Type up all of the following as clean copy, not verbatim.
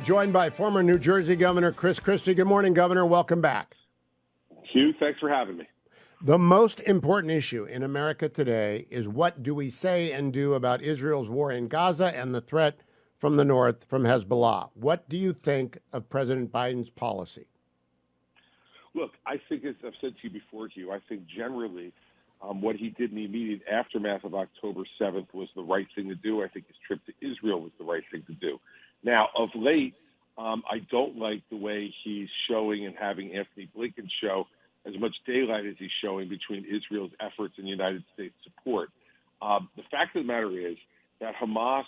joined by former New Jersey Governor Christie. Good morning, Governor. Welcome back. Hugh, thanks for having me. The most important issue in America today is what do we say and do about Israel's war in Gaza and the threat from the north from Hezbollah. What do you think of President Biden's policy? Look, I think, as I've said to you before, Hugh, I think generally what he did in the immediate aftermath of October 7th was the right thing to do. I think his trip to Israel was the right thing to do. Now, of late, I don't like the way he's showing and having Anthony Blinken show as much daylight as he's showing between Israel's efforts and United States support. The fact of the matter is that Hamas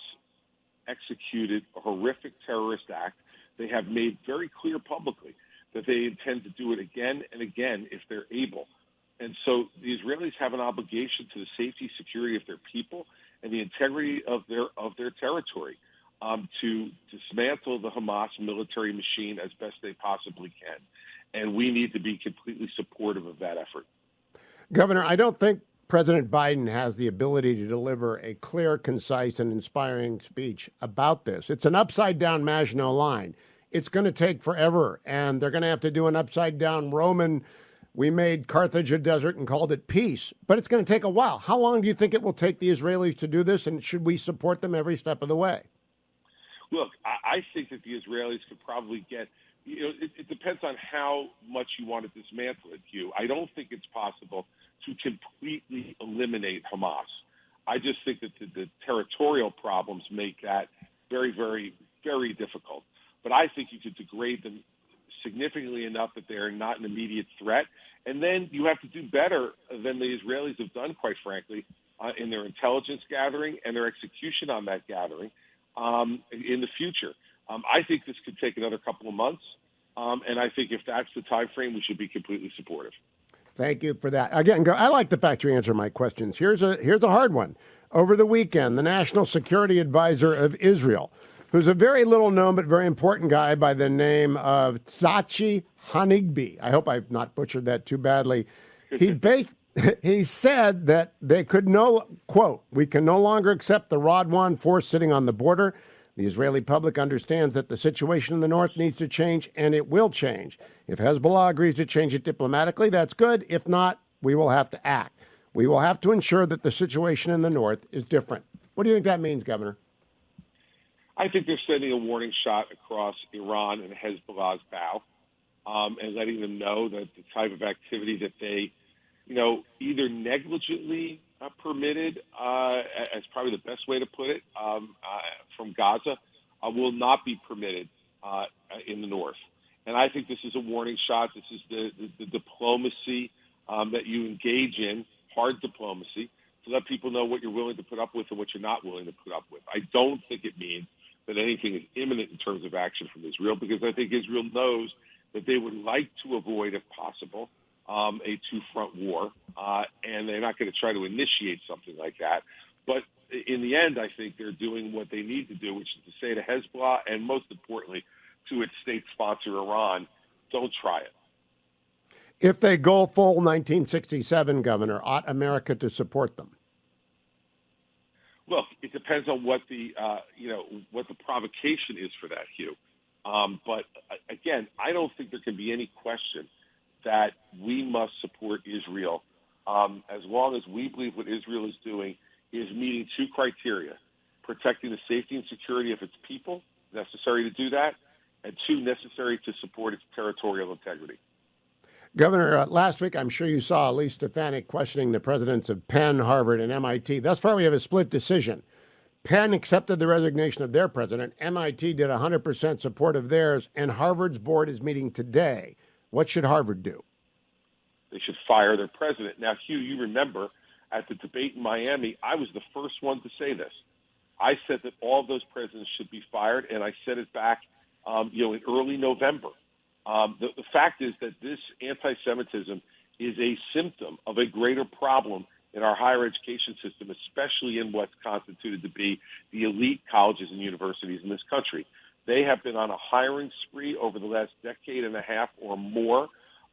executed a horrific terrorist act. They have made very clear publicly that they intend to do it again and again if they're able. And so the Israelis have an obligation to the safety, security of their people and the integrity of their territory to dismantle the Hamas military machine as best they possibly can. And we need to be completely supportive of that effort. Governor, I don't think President Biden has the ability to deliver a clear, concise, and inspiring speech about this. It's an upside-down Maginot Line. It's going to take forever, and they're going to have to do an upside-down Roman. We made Carthage a desert and called it peace, but it's going to take a while. How long do you think it will take the Israelis to do this, and should we support them every step of the way? Look, I think that the Israelis could probably get, it depends on how much you want to dismantle it, Hugh. I don't think it's possible to completely eliminate Hamas. I just think that the territorial problems make that very, very, very difficult. But I think you could degrade them significantly enough that they're not an immediate threat. And then you have to do better than the Israelis have done, quite frankly, in their intelligence gathering and their execution on that gathering in the future. I think this could take another couple of months. And I think if that's the time frame, we should be completely supportive. Thank you for that. Again, I like the fact you answer my questions. Here's a hard one. Over the weekend, the National Security Advisor of Israel, who's a very little known but very important guy by the name of Tzachi Hanigbi. I hope I've not butchered that too badly. He said that they could quote, "We can no longer accept the Radwan force sitting on the border. The Israeli public understands that the situation in the north needs to change, and it will change. If Hezbollah agrees to change it diplomatically, that's good. If not, we will have to act. We will have to ensure that the situation in the north is different." What do you think that means, Governor? I think they're sending a warning shot across Iran and Hezbollah's bow and letting them know that the type of activity that they, either negligently permitted, as probably the best way to put it, from Gaza, will not be permitted in the north. And I think this is a warning shot. This is the diplomacy that you engage in, hard diplomacy, to let people know what you're willing to put up with and what you're not willing to put up with. I don't think it means that anything is imminent in terms of action from Israel, because I think Israel knows that they would like to avoid, if possible, a two-front war, and they're not going to try to initiate something like that. But in the end, I think they're doing what they need to do, which is to say to Hezbollah and, most importantly, to its state sponsor, Iran, don't try it. If they go full 1967, Governor, ought America to support them? Look, it depends on what the provocation is for that, Hugh. But again, I don't think there can be any question that we must support Israel as long as we believe what Israel is doing is meeting two criteria: protecting the safety and security of its people, necessary to do that, and two, necessary to support its territorial integrity. Governor, last week, I'm sure you saw Elise Stefanik questioning the presidents of Penn, Harvard, and MIT. Thus far, we have a split decision. Penn accepted the resignation of their president. MIT did 100% support of theirs, and Harvard's board is meeting today. What should Harvard do? They should fire their president. Now, Hugh, you remember at the debate in Miami, I was the first one to say this. I said that all of those presidents should be fired, and I said it back, in early November. The fact is that this anti-Semitism is a symptom of a greater problem in our higher education system, especially in what's constituted to be the elite colleges and universities in this country. They have been on a hiring spree over the last decade and a half or more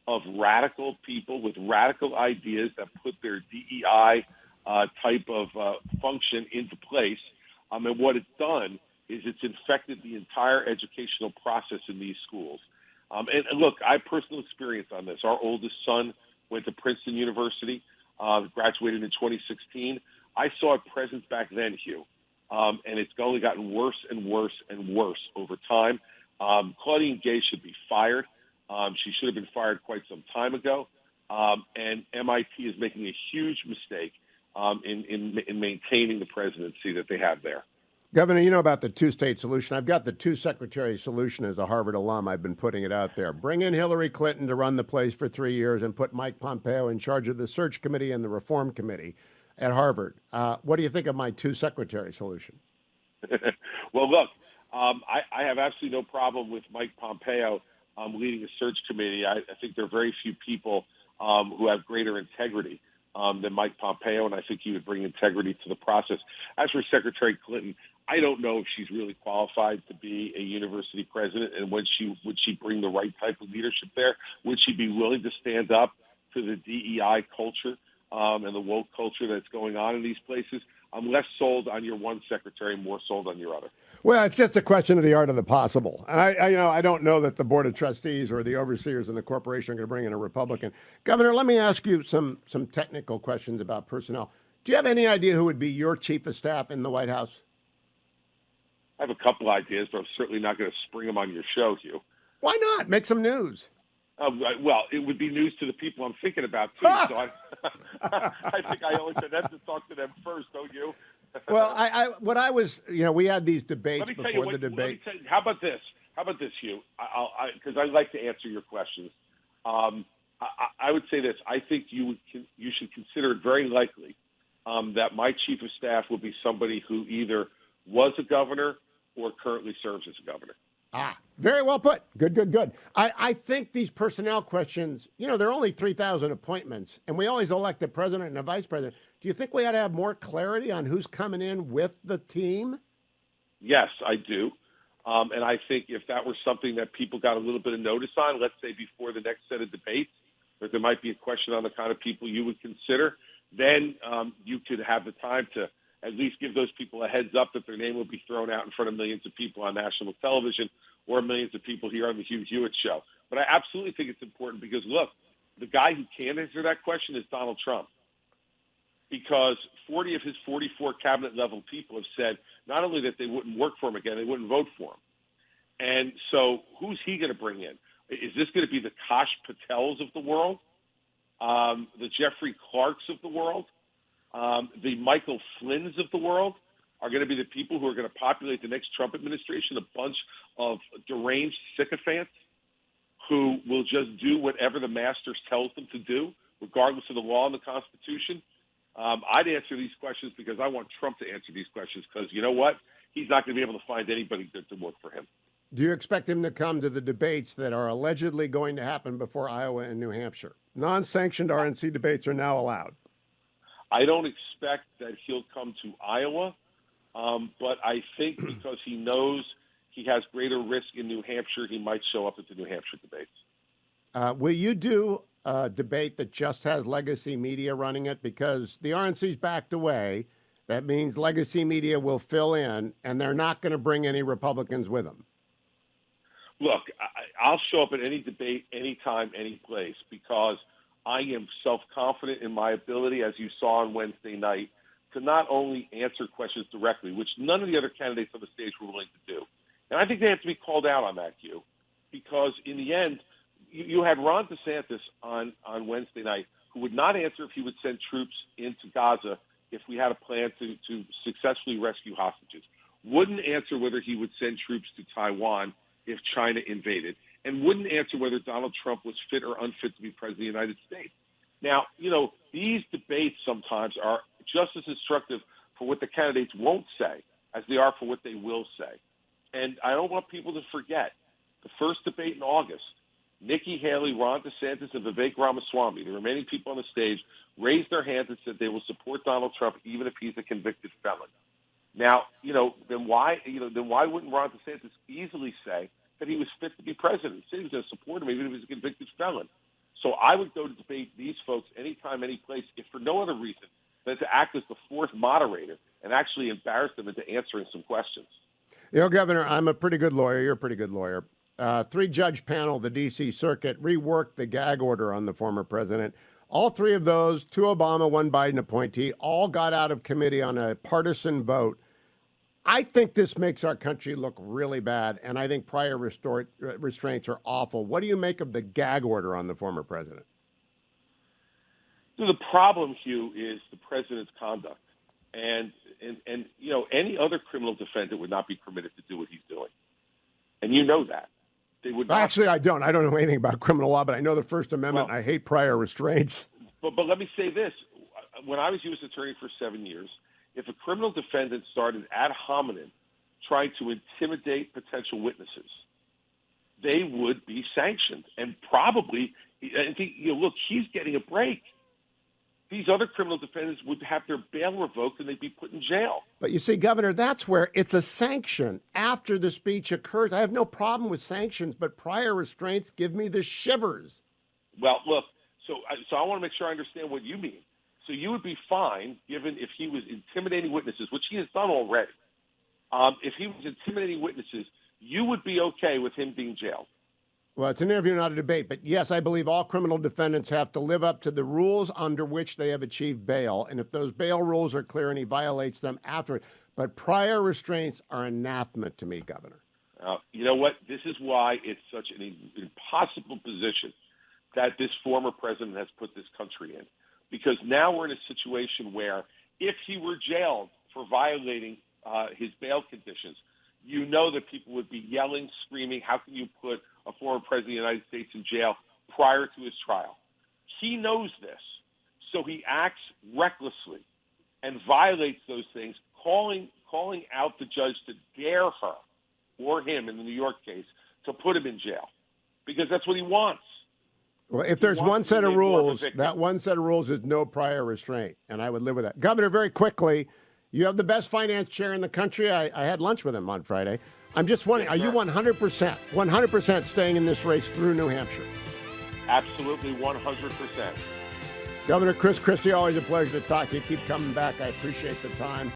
of radical people with radical ideas that put their DEI type of function into place. And what it's done is it's infected the entire educational process in these schools. And look, I have personal experience on this. Our oldest son went to Princeton University, graduated in 2016. I saw a presence back then, Hugh, and it's only gotten worse and worse and worse over time. Claudine Gay should be fired. She should have been fired quite some time ago. And MIT is making a huge mistake in maintaining the presidency that they have there. Governor, you know about the two-state solution. I've got the two-secretary solution as a Harvard alum. I've been putting it out there. Bring in Hillary Clinton to run the place for 3 years and put Mike Pompeo in charge of the search committee and the reform committee at Harvard. What do you think of my two-secretary solution? Well, look, I have absolutely no problem with Mike Pompeo leading a search committee. I think there are very few people who have greater integrity than Mike Pompeo, and I think he would bring integrity to the process. As for Secretary Clinton, I don't know if she's really qualified to be a university president, and would she bring the right type of leadership there? Would she be willing to stand up to the DEI culture and the woke culture that's going on in these places? I'm less sold on your one secretary, more sold on your other. Well, it's just a question of the art of the possible. And I don't know that the Board of Trustees or the overseers in the corporation are going to bring in a Republican. Governor, let me ask you some technical questions about personnel. Do you have any idea who would be your chief of staff in the White House? I have a couple ideas, but I'm certainly not going to spring them on your show, Hugh. Why not? Make some news. Well, it would be news to the people I'm thinking about, too. So I think I always have to talk to them first, don't you? Well, we had these debates before the debate. How about this? Hugh? Because I like to answer your questions. I would say this. I think you should consider it very likely that my chief of staff will be somebody who either was a governor or currently serves as a governor. Very well put. Good. I think these personnel questions, there are only 3,000 appointments, and we always elect a president and a vice president. Do you think we ought to have more clarity on who's coming in with the team? Yes, I do. And I think if that were something that people got a little bit of notice on, let's say before the next set of debates, that there might be a question on the kind of people you would consider, then you could have the time to at least give those people a heads up that their name will be thrown out in front of millions of people on national television or millions of people here on the Hugh Hewitt show. But I absolutely think it's important because, look, the guy who can answer that question is Donald Trump, because 40 of his 44 cabinet-level people have said not only that they wouldn't work for him again, they wouldn't vote for him. And so who's he going to bring in? Is this going to be the Kash Patels of the world, the Jeffrey Clarks of the world, the Michael Flynns of the world? Are going to be the people who are going to populate the next Trump administration, a bunch of deranged sycophants who will just do whatever the masters tells them to do, regardless of the law and the Constitution? I'd answer these questions because I want Trump to answer these questions because, you know what? He's not going to be able to find anybody good to work for him. Do you expect him to come to the debates that are allegedly going to happen before Iowa and New Hampshire? Non-sanctioned RNC debates are now allowed. I don't expect that he'll come to Iowa, but I think because he knows he has greater risk in New Hampshire, he might show up at the New Hampshire debates. Will you do a debate that just has legacy media running it? Because the RNC's backed away. That means legacy media will fill in, and they're not going to bring any Republicans with them. Look, I'll show up at any debate, anytime, any place, because I am self-confident in my ability, as you saw on Wednesday night, to not only answer questions directly, which none of the other candidates on the stage were willing to do. And I think they have to be called out on that, Hugh, because in the end, you had Ron DeSantis on Wednesday night who would not answer if he would send troops into Gaza if we had a plan to successfully rescue hostages, wouldn't answer whether he would send troops to Taiwan if China invaded, and wouldn't answer whether Donald Trump was fit or unfit to be president of the United States. Now, these debates sometimes are just as instructive for what the candidates won't say as they are for what they will say. And I don't want people to forget the first debate in August, Nikki Haley, Ron DeSantis, and Vivek Ramaswamy, the remaining people on the stage, raised their hands and said they will support Donald Trump even if he's a convicted felon. Now, then why wouldn't Ron DeSantis easily say that he was fit to be president? He said he was going to support him even if he was a convicted felon. So I would go to debate these folks anytime, any place, if for no other reason than to act as the fourth moderator and actually embarrass them into answering some questions. Governor, I'm a pretty good lawyer. You're a pretty good lawyer. Three-judge panel, the D.C. Circuit, reworked the gag order on the former president. All three of those, two Obama, one Biden appointee, all got out of committee on a partisan vote. I think this makes our country look really bad, and I think prior restraints are awful. What do you make of the gag order on the former president? So the problem, Hugh, is the president's conduct. And any other criminal defendant would not be permitted to do what he's doing. And you know that. They would not. Actually, I don't. I don't know anything about criminal law, but I know the First Amendment. Well, I hate prior restraints. But let me say this. When I was U.S. attorney for 7 years, if a criminal defendant started ad hominem trying to intimidate potential witnesses, they would be sanctioned. And probably, look, he's getting a break. These other criminal defendants would have their bail revoked and they'd be put in jail. But you see, Governor, that's where it's a sanction after the speech occurs. I have no problem with sanctions, but prior restraints give me the shivers. Well, look, so I want to make sure I understand what you mean. So you would be fine given if he was intimidating witnesses, which he has done already. If he was intimidating witnesses, you would be okay with him being jailed. Well, it's an interview, not a debate. But yes, I believe all criminal defendants have to live up to the rules under which they have achieved bail. And if those bail rules are clear and he violates them afterward. But prior restraints are anathema to me, Governor. You know what? This is why it's such an impossible position that this former president has put this country in. Because now we're in a situation where if he were jailed for violating his bail conditions, you know that people would be yelling, screaming, how can you put a former president of the United States in jail prior to his trial? He knows this, so he acts recklessly and violates those things, calling out the judge to dare her or him in the New York case to put him in jail because that's what he wants. Well, if there's one set of rules, that one set of rules is no prior restraint, and I would live with that. Governor, very quickly, you have the best finance chair in the country. I had lunch with him on Friday. I'm just wondering, are you 100% staying in this race through New Hampshire? Absolutely, 100%. Governor Christie, always a pleasure to talk to you. Keep coming back. I appreciate the time.